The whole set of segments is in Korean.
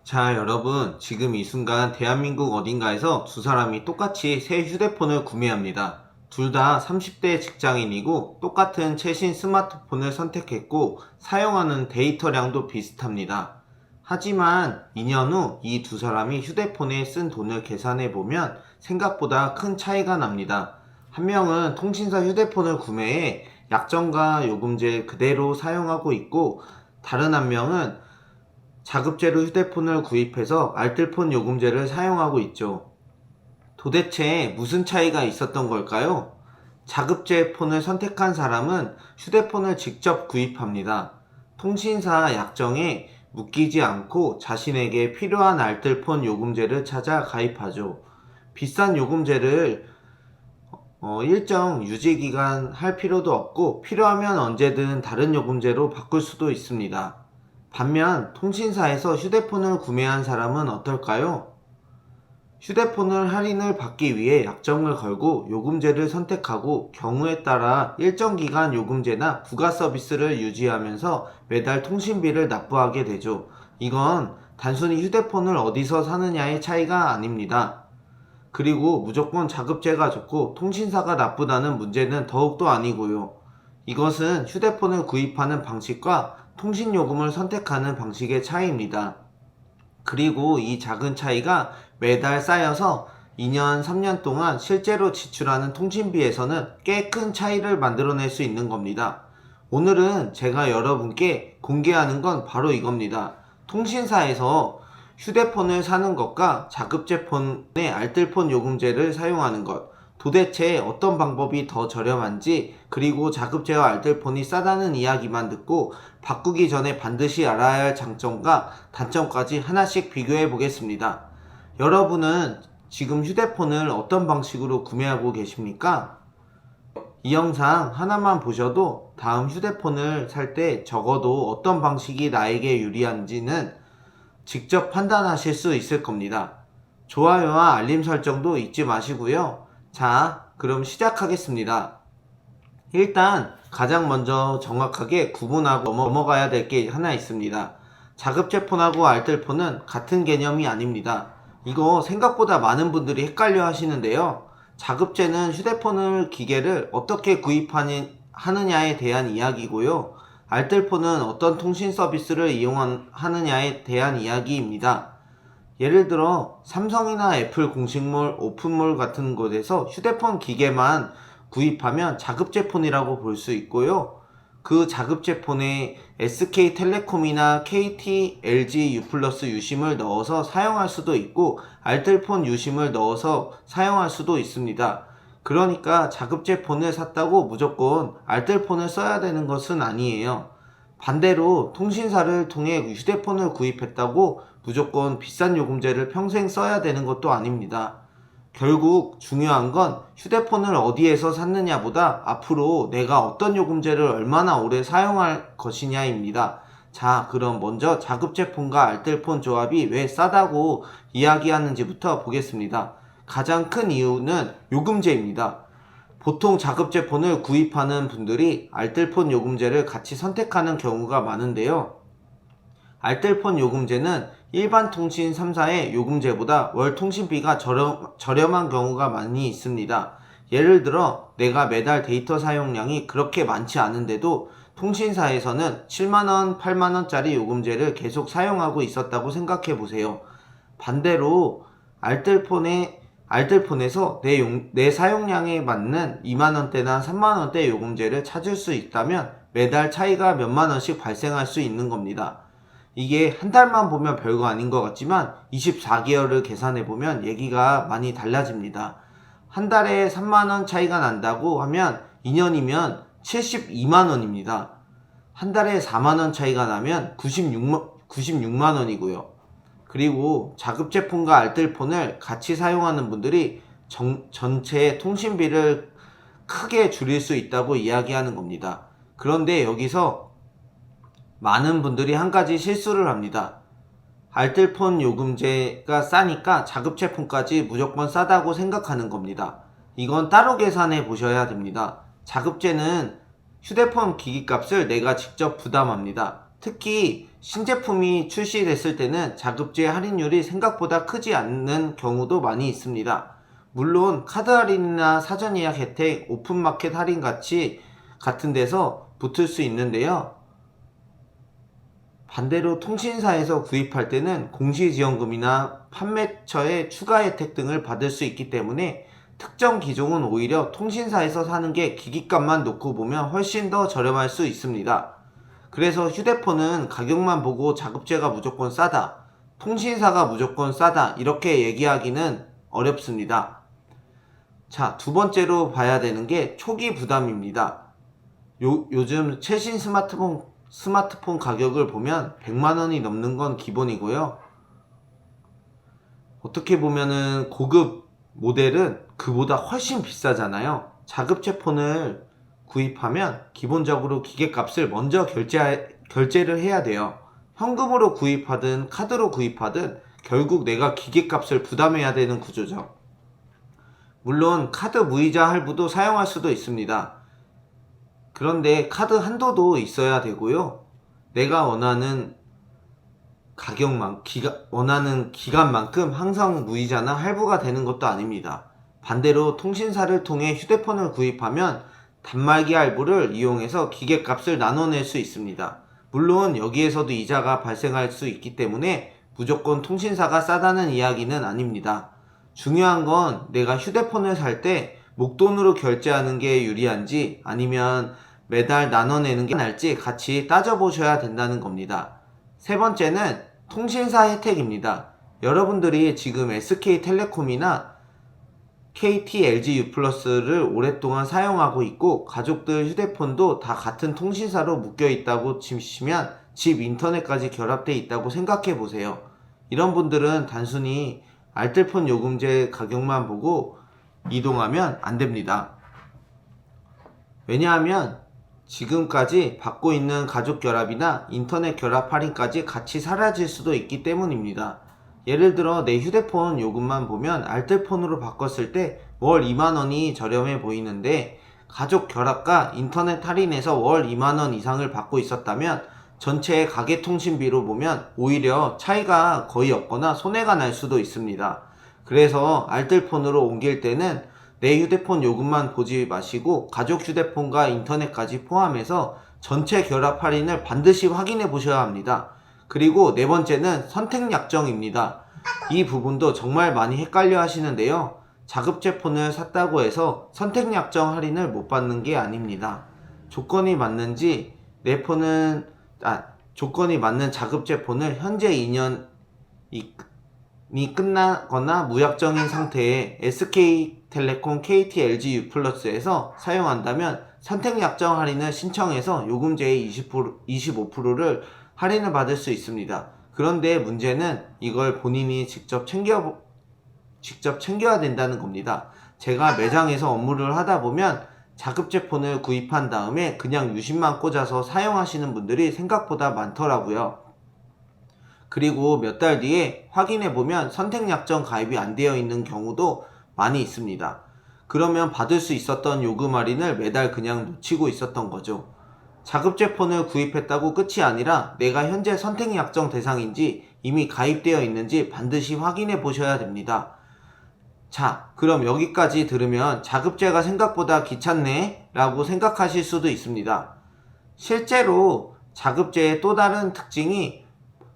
자, 여러분, 지금 이 순간 대한민국 어딘가에서 두 사람이 똑같이 새 휴대폰을 구매합니다. 둘 다 30대 직장인이고 똑같은 최신 스마트폰을 선택했고 사용하는 데이터량도 비슷합니다. 하지만 2년 후 이 두 사람이 휴대폰에 쓴 돈을 계산해 보면 생각보다 큰 차이가 납니다. 한 명은 통신사 휴대폰을 구매해 약정과 요금제 그대로 사용하고 있고, 다른 한 명은 자급제로 휴대폰을 구입해서 알뜰폰 요금제를 사용하고 있죠. 도대체 무슨 차이가 있었던 걸까요? 자급제 폰을 선택한 사람은 휴대폰을 직접 구입합니다. 통신사 약정에 묶이지 않고 자신에게 필요한 알뜰폰 요금제를 찾아 가입하죠. 비싼 요금제를 일정 유지기간 할 필요도 없고, 필요하면 언제든 다른 요금제로 바꿀 수도 있습니다. 반면 통신사에서 휴대폰을 구매한 사람은 어떨까요? 휴대폰을 할인을 받기 위해 약정을 걸고 요금제를 선택하고, 경우에 따라 일정 기간 요금제나 부가 서비스를 유지하면서 매달 통신비를 납부하게 되죠. 이건 단순히 휴대폰을 어디서 사느냐의 차이가 아닙니다. 그리고 무조건 자급제가 좋고 통신사가 나쁘다는 문제는 더욱더 아니고요. 이것은 휴대폰을 구입하는 방식과 통신요금을 선택하는 방식의 차이입니다. 그리고 이 작은 차이가 매달 쌓여서 2년, 3년 동안 실제로 지출하는 통신비에서는 꽤 큰 차이를 만들어낼 수 있는 겁니다. 오늘은 제가 여러분께 공개하는 건 바로 이겁니다. 통신사에서 휴대폰을 사는 것과 자급제폰의 알뜰폰 요금제를 사용하는 것, 도대체 어떤 방법이 더 저렴한지, 그리고 자급제와 알뜰폰이 싸다는 이야기만 듣고 바꾸기 전에 반드시 알아야 할 장점과 단점까지 하나씩 비교해 보겠습니다. 여러분은 지금 휴대폰을 어떤 방식으로 구매하고 계십니까? 이 영상 하나만 보셔도 다음 휴대폰을 살 때 적어도 어떤 방식이 나에게 유리한지는 직접 판단하실 수 있을 겁니다. 좋아요와 알림 설정도 잊지 마시고요. 자, 그럼 시작하겠습니다. 일단 가장 먼저 정확하게 구분하고 넘어가야 될 게 하나 있습니다. 자급제폰하고 알뜰폰은 같은 개념이 아닙니다. 이거 생각보다 많은 분들이 헷갈려 하시는데요. 자급제는 휴대폰을 기계를 어떻게 구입하느냐에 대한 이야기고요. 알뜰폰은 어떤 통신 서비스를 이용하느냐에 대한 이야기입니다. 예를 들어 삼성이나 애플 공식몰, 오픈몰 같은 곳에서 휴대폰 기계만 구입하면 자급제폰이라고 볼 수 있고요. 그 자급제폰에 SK텔레콤이나 KT, LG U+, 유심을 넣어서 사용할 수도 있고, 알뜰폰 유심을 넣어서 사용할 수도 있습니다. 그러니까 자급제폰을 샀다고 무조건 알뜰폰을 써야 되는 것은 아니에요. 반대로 통신사를 통해 휴대폰을 구입했다고 무조건 비싼 요금제를 평생 써야 되는 것도 아닙니다. 결국 중요한 건 휴대폰을 어디에서 샀느냐보다 앞으로 내가 어떤 요금제를 얼마나 오래 사용할 것이냐입니다. 자, 그럼 먼저 자급제폰과 알뜰폰 조합이 왜 싸다고 이야기하는지부터 보겠습니다. 가장 큰 이유는 요금제입니다. 보통 자급제폰을 구입하는 분들이 알뜰폰 요금제를 같이 선택하는 경우가 많은데요. 알뜰폰 요금제는 일반 통신 3사의 요금제보다 월 통신비가 저렴한 경우가 많이 있습니다. 예를 들어 내가 매달 데이터 사용량이 그렇게 많지 않은데도 통신사에서는 7만원, 8만원짜리 요금제를 계속 사용하고 있었다고 생각해 보세요. 반대로 알뜰폰에서 내 사용량에 맞는 2만원대나 3만원대 요금제를 찾을 수 있다면 매달 차이가 몇만원씩 발생할 수 있는 겁니다. 이게 한 달만 보면 별거 아닌 것 같지만 24개월을 계산해보면 얘기가 많이 달라집니다. 한 달에 3만원 차이가 난다고 하면 2년이면 72만원입니다. 한 달에 4만원 차이가 나면 96만원이고요. 그리고 자급제폰과 알뜰폰을 같이 사용하는 분들이 전체 통신비를 크게 줄일 수 있다고 이야기하는 겁니다. 그런데 여기서 많은 분들이 한 가지 실수를 합니다. 알뜰폰 요금제가 싸니까 자급제폰까지 무조건 싸다고 생각하는 겁니다. 이건 따로 계산해 보셔야 됩니다. 자급제는 휴대폰 기기값을 내가 직접 부담합니다. 특히 신제품이 출시됐을 때는 자급제 할인율이 생각보다 크지 않는 경우도 많이 있습니다. 물론 카드 할인이나 사전 예약 혜택, 오픈마켓 할인 같은 데서 붙을 수 있는데요. 반대로 통신사에서 구입할 때는 공시지원금이나 판매처의 추가 혜택 등을 받을 수 있기 때문에 특정 기종은 오히려 통신사에서 사는 게 기기값만 놓고 보면 훨씬 더 저렴할 수 있습니다. 그래서 휴대폰은 가격만 보고 자급제가 무조건 싸다, 통신사가 무조건 싸다 이렇게 얘기하기는 어렵습니다. 자, 두 번째로 봐야 되는 게 초기 부담입니다. 요즘 최신 스마트폰 가격을 보면 100만원이 넘는 건 기본이고요. 어떻게 보면은 고급 모델은 그보다 훨씬 비싸잖아요. 자급제 폰을 구입하면 기본적으로 기계값을 먼저 결제를 해야 돼요. 현금으로 구입하든 카드로 구입하든 결국 내가 기계값을 부담해야 되는 구조죠. 물론 카드 무이자 할부도 사용할 수도 있습니다. 그런데 카드 한도도 있어야 되고요. 내가 원하는 원하는 기간만큼 항상 무이자나 할부가 되는 것도 아닙니다. 반대로 통신사를 통해 휴대폰을 구입하면 단말기 할부를 이용해서 기계값을 나눠낼 수 있습니다. 물론 여기에서도 이자가 발생할 수 있기 때문에 무조건 통신사가 싸다는 이야기는 아닙니다. 중요한 건 내가 휴대폰을 살 때 목돈으로 결제하는 게 유리한지 아니면 매달 나눠내는 게 나을지 같이 따져보셔야 된다는 겁니다. 세 번째는 통신사 혜택입니다. 여러분들이 지금 SK텔레콤이나 KT, LG U+를 오랫동안 사용하고 있고 가족들 휴대폰도 다 같은 통신사로 묶여 있다고 치시면 집 인터넷까지 결합되어 있다고 생각해 보세요. 이런 분들은 단순히 알뜰폰 요금제 가격만 보고 이동하면 안 됩니다. 왜냐하면 지금까지 받고 있는 가족 결합이나 인터넷 결합 할인까지 같이 사라질 수도 있기 때문입니다. 예를 들어 내 휴대폰 요금만 보면 알뜰폰으로 바꿨을 때 월 2만원이 저렴해 보이는데 가족 결합과 인터넷 할인에서 월 2만원 이상을 받고 있었다면 전체 가계통신비로 보면 오히려 차이가 거의 없거나 손해가 날 수도 있습니다. 그래서 알뜰폰으로 옮길 때는 내 휴대폰 요금만 보지 마시고 가족 휴대폰과 인터넷까지 포함해서 전체 결합 할인을 반드시 확인해 보셔야 합니다. 그리고 네 번째는 선택 약정입니다. 이 부분도 정말 많이 헷갈려 하시는데요. 자급제 폰을 샀다고 해서 선택 약정 할인을 못 받는 게 아닙니다. 조건이 맞는 자급제 폰을 현재 2년이 끝나거나 무약정인 상태의 SK텔레콤, KT, LG U+에서 사용한다면 선택 약정 할인을 신청해서 요금제의 25%를 할인을 받을 수 있습니다. 그런데 문제는 이걸 본인이 직접 챙겨야 된다는 겁니다. 제가 매장에서 업무를 하다 보면 자급제 폰을 구입한 다음에 그냥 유심만 꽂아서 사용하시는 분들이 생각보다 많더라고요. 그리고 몇 달 뒤에 확인해보면 선택약정 가입이 안 되어 있는 경우도 많이 있습니다. 그러면 받을 수 있었던 요금 할인을 매달 그냥 놓치고 있었던 거죠. 자급제 폰을 구입했다고 끝이 아니라 내가 현재 선택약정 대상인지 이미 가입되어 있는지 반드시 확인해 보셔야 됩니다. 자, 그럼 여기까지 들으면 자급제가 생각보다 귀찮네 라고 생각하실 수도 있습니다. 실제로 자급제의 또 다른 특징이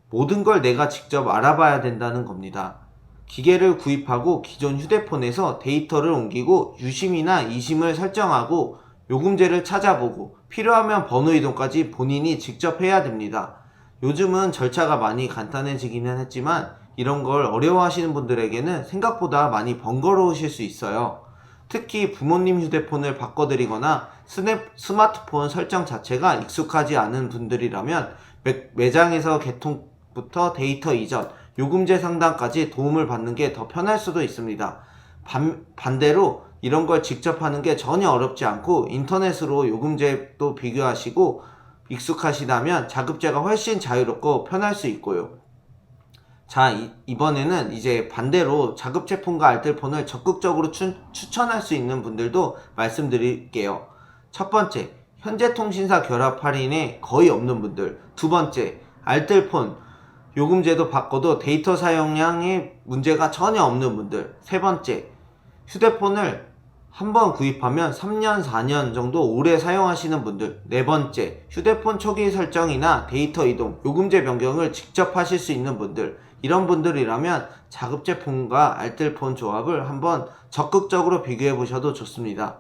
모든 걸 내가 직접 알아봐야 된다는 겁니다. 기계를 구입하고 기존 휴대폰에서 데이터를 옮기고 유심이나 이심을 설정하고 요금제를 찾아보고 필요하면 번호 이동까지 본인이 직접 해야 됩니다. 요즘은 절차가 많이 간단해지기는 했지만 이런 걸 어려워하시는 분들에게는 생각보다 많이 번거로우실 수 있어요. 특히 부모님 휴대폰을 바꿔드리거나 스마트폰 설정 자체가 익숙하지 않은 분들이라면 매장에서 개통부터 데이터 이전, 요금제 상담까지 도움을 받는 게 더 편할 수도 있습니다. 반대로 이런 걸 직접 하는 게 전혀 어렵지 않고 인터넷으로 요금제도 비교하시고 익숙하시다면 자급제가 훨씬 자유롭고 편할 수 있고요. 자, 이번에는 이제 반대로 자급제 폰과 알뜰폰을 적극적으로 추천할 수 있는 분들도 말씀드릴게요. 첫 번째, 현재 통신사 결합 할인에 거의 없는 분들. 두 번째, 알뜰폰, 요금제도 받고도 데이터 사용량에 문제가 전혀 없는 분들. 세 번째, 휴대폰을 한번 구입하면 3년, 4년 정도 오래 사용하시는 분들. 네 번째, 휴대폰 초기 설정이나 데이터 이동, 요금제 변경을 직접 하실 수 있는 분들. 이런 분들이라면 자급제폰과 알뜰폰 조합을 한번 적극적으로 비교해 보셔도 좋습니다.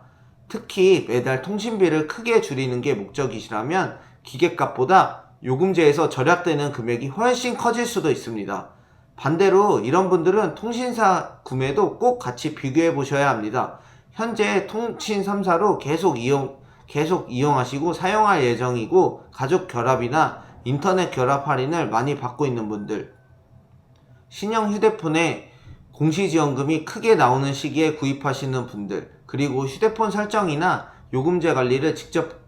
특히 매달 통신비를 크게 줄이는 게 목적이시라면 기계값보다 요금제에서 절약되는 금액이 훨씬 커질 수도 있습니다. 반대로 이런 분들은 통신사 구매도 꼭 같이 비교해 보셔야 합니다. 현재 통신 3사로 계속 이용하시고 사용할 예정이고 가족 결합이나 인터넷 결합 할인을 많이 받고 있는 분들, 신형 휴대폰에 공시지원금이 크게 나오는 시기에 구입하시는 분들, 그리고 휴대폰 설정이나 요금제 관리를 직접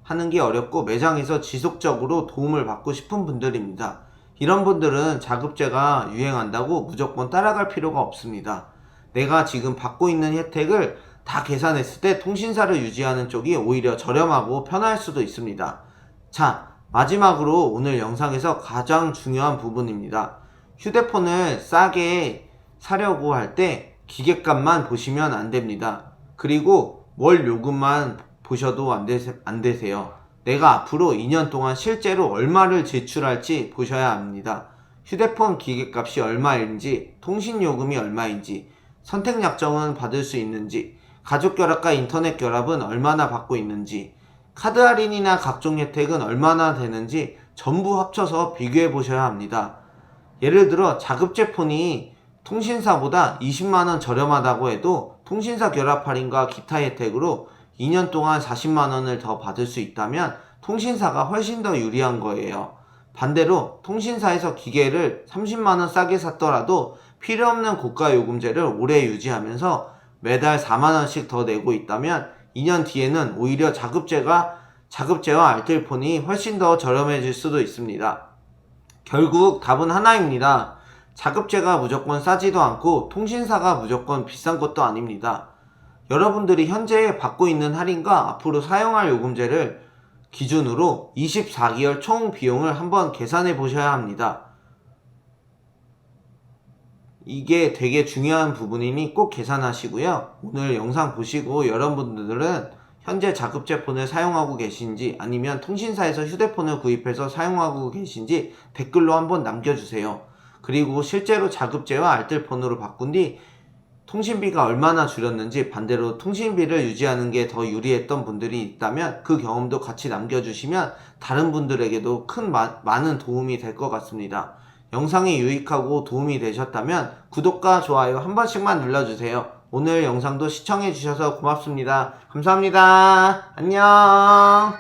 하는 게 어렵고 매장에서 지속적으로 도움을 받고 싶은 분들입니다. 이런 분들은 자급제가 유행한다고 무조건 따라갈 필요가 없습니다. 내가 지금 받고 있는 혜택을 다 계산했을 때 통신사를 유지하는 쪽이 오히려 저렴하고 편할 수도 있습니다. 자, 마지막으로 오늘 영상에서 가장 중요한 부분입니다. 휴대폰을 싸게 사려고 할 때 기계값만 보시면 안 됩니다. 그리고 월 요금만 보셔도 안 되세요. 내가 앞으로 2년 동안 실제로 얼마를 지출할지 보셔야 합니다. 휴대폰 기계값이 얼마인지, 통신요금이 얼마인지, 선택약정은 받을 수 있는지, 가족결합과 인터넷 결합은 얼마나 받고 있는지, 카드 할인이나 각종 혜택은 얼마나 되는지 전부 합쳐서 비교해 보셔야 합니다. 예를 들어 자급제폰이 통신사보다 20만원 저렴하다고 해도 통신사 결합 할인과 기타 혜택으로 2년 동안 40만원을 더 받을 수 있다면 통신사가 훨씬 더 유리한 거예요. 반대로 통신사에서 기계를 30만원 싸게 샀더라도 필요 없는 고가 요금제를 오래 유지하면서 매달 4만원씩 더 내고 있다면 2년 뒤에는 오히려 자급제와 알뜰폰이 훨씬 더 저렴해질 수도 있습니다. 결국 답은 하나입니다. 자급제가 무조건 싸지도 않고 통신사가 무조건 비싼 것도 아닙니다. 여러분들이 현재 받고 있는 할인과 앞으로 사용할 요금제를 기준으로 24개월 총 비용을 한번 계산해 보셔야 합니다. 이게 되게 중요한 부분이니 꼭 계산하시고요. 오늘 영상 보시고 여러분들은 현재 자급제폰을 사용하고 계신지 아니면 통신사에서 휴대폰을 구입해서 사용하고 계신지 댓글로 한번 남겨주세요. 그리고 실제로 자급제와 알뜰폰으로 바꾼 뒤 통신비가 얼마나 줄였는지, 반대로 통신비를 유지하는 게 더 유리했던 분들이 있다면 그 경험도 같이 남겨주시면 다른 분들에게도 많은 도움이 될 것 같습니다. 영상이 유익하고 도움이 되셨다면 구독과 좋아요 한 번씩만 눌러주세요. 오늘 영상도 시청해주셔서 고맙습니다. 감사합니다. 안녕.